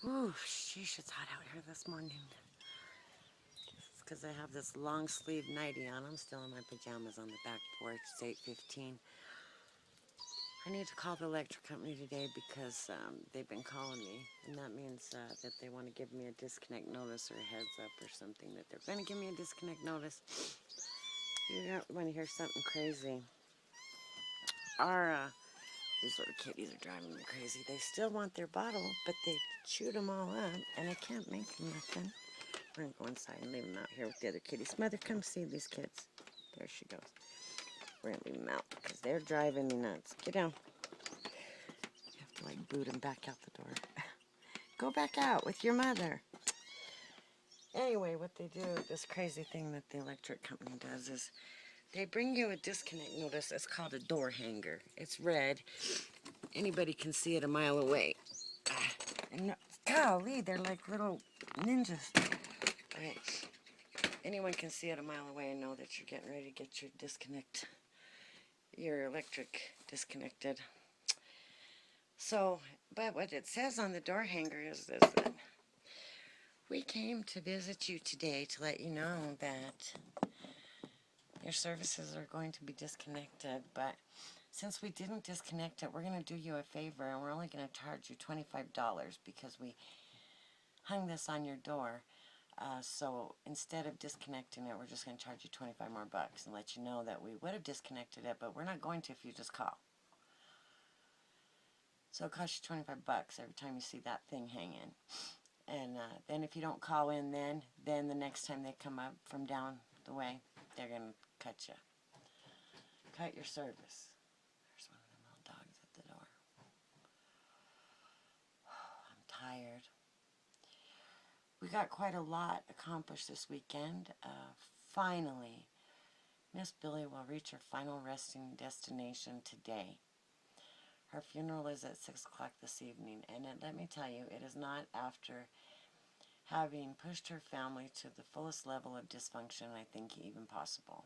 Ooh, sheesh, it's hot out here this morning. It's because I have this long sleeve nightie on. I'm still in my pajamas on the back porch. It's 8:15. I need to call the electric company today because they've been calling me, and that means that they want to give me a disconnect notice or a heads up or something that they're going to give me a disconnect notice. You want to hear something crazy? Our These little kitties are driving me crazy. They still want their bottle, but they chewed them all up, and I can't make them nothing. We're going to go inside and leave them out here with the other kitties. Mother, come see these kids. There she goes. We're going to leave them out because they're driving me nuts. Get down. You have to, like, boot them back out the door. Go back out with your mother. Anyway, what they do, this crazy thing that the electric company does is they bring you a disconnect notice. It's called a door hanger. It's red. Anybody can see it a mile away. And golly, they're like little ninjas. Right. Anyone can see it a mile away and know that you're getting ready to get your electric disconnected. So, but what it says on the door hanger is this, that we came to visit you today to let you know that your services are going to be disconnected, but since we didn't disconnect it, we're going to do you a favor, and we're only going to charge you $25 because we hung this on your door. So instead of disconnecting it, we're just going to charge you 25 more bucks and let you know that we would have disconnected it, but we're not going to if you just call. So it costs you 25 bucks every time you see that thing hanging. And then if you don't call in then the next time they come up from down the way, they're going to cut you. Cut your service. There's one of them little dogs at the door. I'm tired. We got quite a lot accomplished this weekend. Finally, Miss Billy will reach her final resting destination today. Her funeral is at 6 o'clock this evening, and let me tell you, it is not after having pushed her family to the fullest level of dysfunction I think even possible.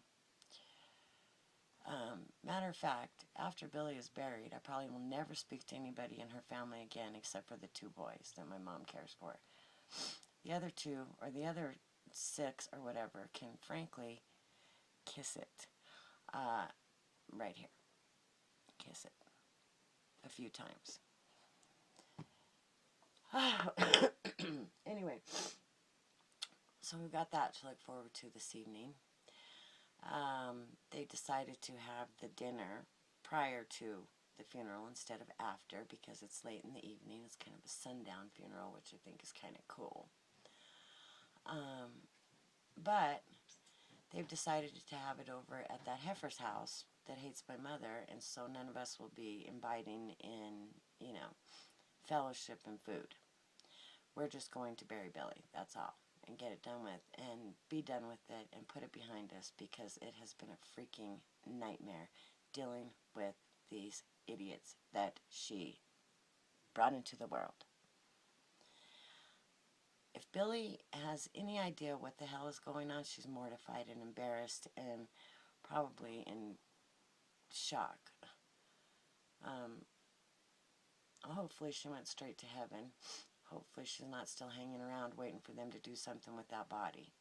Matter of fact, after Billy is buried, I probably will never speak to anybody in her family again except for the two boys that my mom cares for. The other two, or the other 6 or whatever, can frankly kiss it. Right here. Kiss it. A few times. Anyway, so we've got that to look forward to this evening. They decided to have the dinner prior to the funeral instead of after because it's late in the evening. It's kind of a sundown funeral, which I think is kind of cool. But they've decided to have it over at that heifer's house that hates my mother, and so none of us will be inviting in, fellowship and food. We're just going to bury Billy, that's all, and get it done with, and be done with it, and put it behind us, because it has been a freaking nightmare dealing with these idiots that she brought into the world. If Billy has any idea what the hell is going on, she's mortified and embarrassed and probably in shock. Hopefully she went straight to heaven. Hopefully she's not still hanging around waiting for them to do something with that body.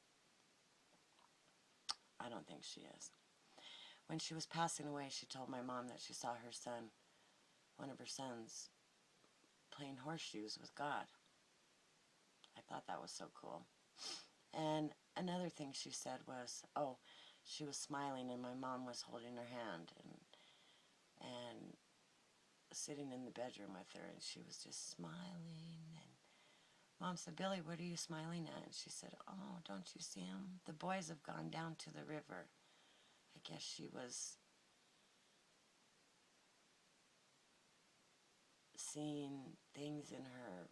I don't think she is. When she was passing away, she told my mom that she saw her son, one of her sons, playing horseshoes with God. I thought that was so cool. And another thing she said was, she was smiling and my mom was holding her hand and sitting in the bedroom with her, and she was just smiling. And Mom said, Billy, what are you smiling at? And she said, oh, don't you see him? The boys have gone down to the river. I guess she was seeing things in her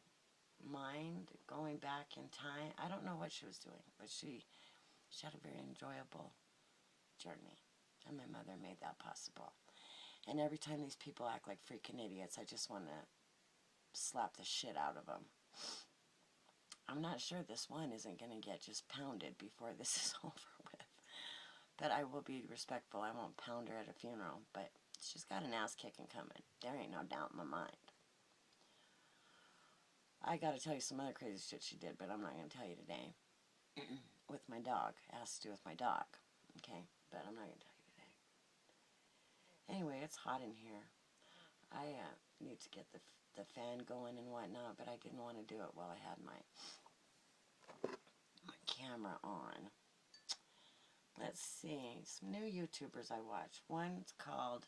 mind, going back in time. I don't know what she was doing, but she had a very enjoyable journey, and my mother made that possible. And every time these people act like freaking idiots, I just want to slap the shit out of them. I'm not sure this one isn't going to get just pounded before this is over with. But I will be respectful. I won't pound her at a funeral, but she's got an ass kicking coming. There ain't no doubt in my mind. I gotta tell you some other crazy shit she did, but I'm not gonna tell you today. With my dog. It has to do with my dog. Okay? But I'm not gonna tell you today. Anyway, it's hot in here. I need to get the fan going and whatnot, but I didn't want to do it while I had my camera on. Let's see. Some new YouTubers I watch. One's called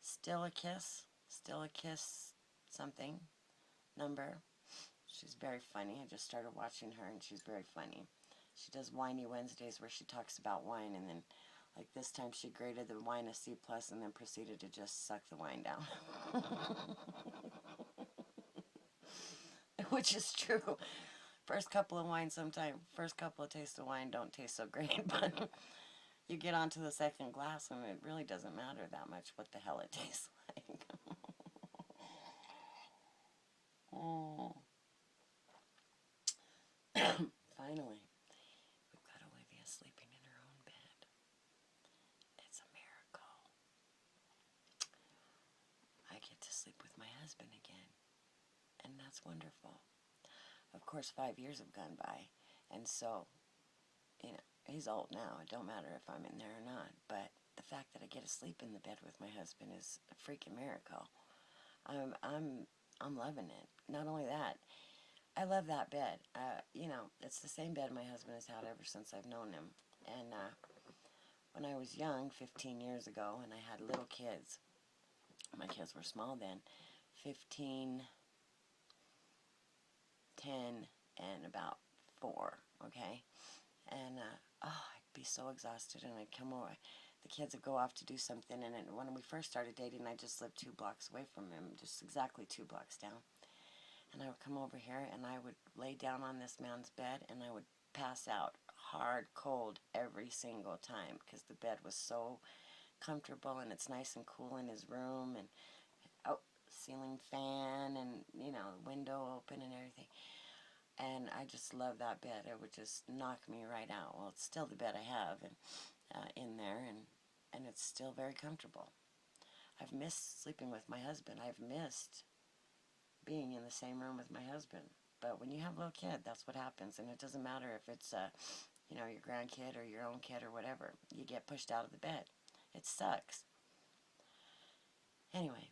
Still a Kiss something number. She's very funny. I just started watching her and she's very funny. She does Whiny Wednesdays where she talks about wine, and then like this time she graded the wine a C+ and then proceeded to just suck the wine down. Which is true. First couple of tastes of wine don't taste so great, but you get onto the second glass and it really doesn't matter that much what the hell it tastes like. Oh. Finally, we've got Olivia sleeping in her own bed. It's a miracle. I get to sleep with my husband again, and that's wonderful. Of course, 5 years have gone by, and so, he's old now. It don't matter if I'm in there or not, but the fact that I get to sleep in the bed with my husband is a freaking miracle. I'm loving it. Not only that, I love that bed. It's the same bed my husband has had ever since I've known him. And when I was young, 15 years ago, and I had little kids, my kids were small then, 15, 10, and about 4, okay? And, I'd be so exhausted, and I'd come over. The kids would go off to do something, and when we first started dating, I just lived 2 blocks away from him, just exactly 2 blocks down. And I would come over here, and I would lay down on this man's bed, and I would pass out hard, cold every single time, because the bed was so comfortable, and it's nice and cool in his room, and ceiling fan, and, window open and everything. And I just love that bed. It would just knock me right out. Well, it's still the bed I have in there, and it's still very comfortable. I've missed sleeping with my husband. I've missed being in the same room with my husband. But when you have a little kid, that's what happens. And it doesn't matter if it's, your grandkid or your own kid or whatever. You get pushed out of the bed. It sucks. Anyway,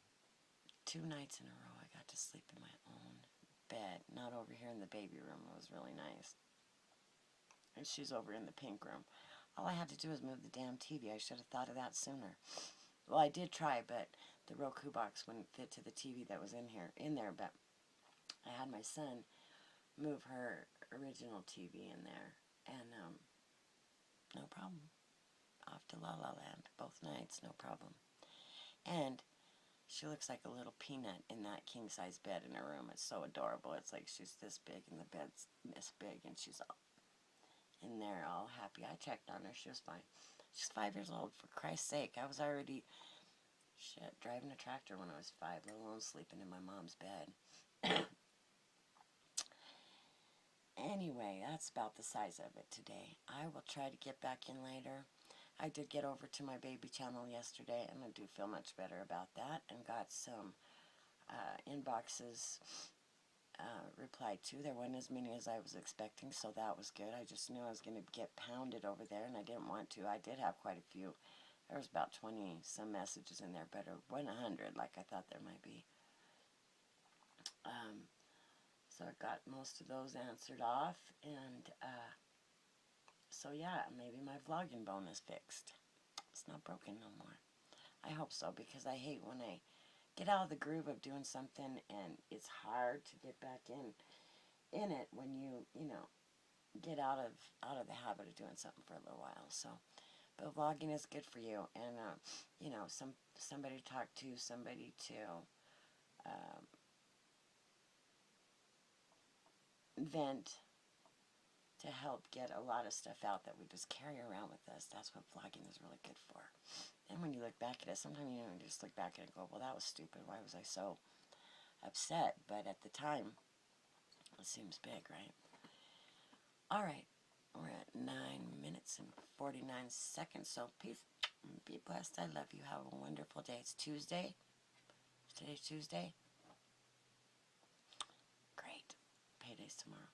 2 nights in a row I got to sleep in my own bed. Not over here in the baby room. It was really nice. And she's over in the pink room. All I had to do was move the damn TV. I should have thought of that sooner. Well, I did try, but the Roku box wouldn't fit to the TV that was in there, but I had my son move her original TV in there, and no problem. Off to La La Land both nights, no problem. And she looks like a little peanut in that king-size bed in her room. It's so adorable. It's like she's this big and the bed's this big, and she's all in there all happy. I checked on her. She was fine. She's 5 years old, for Christ's sake. I was already, driving a tractor when I was 5, let alone sleeping in my mom's bed. Anyway, that's about the size of it today. I will try to get back in later. I did get over to my baby channel yesterday, and I do feel much better about that, and got some inboxes replied to. There weren't as many as I was expecting, so that was good. I just knew I was going to get pounded over there, and I didn't want to. I did have quite a few. There was about 20-some messages in there, but it wasn't 100 like I thought there might be. So I got most of those answered off, and so yeah, maybe my vlogging bone is fixed. It's not broken no more. I hope so, because I hate when I get out of the groove of doing something, and it's hard to get back in it when you get out of the habit of doing something for a little while. So, but vlogging is good for you, and somebody to talk to, somebody to vent, to help get a lot of stuff out that we just carry around with us. That's what vlogging is really good for. And when you look back at it, sometimes you just look back at it and go, well, that was stupid. Why was I so upset? But at the time, it seems big, right? All right. We're at 9 minutes and 49 seconds. So peace. Be blessed. I love you. Have a wonderful day. It's Tuesday. Today's Tuesday. tomorrow.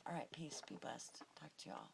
All right, peace. Be blessed. Talk to y'all.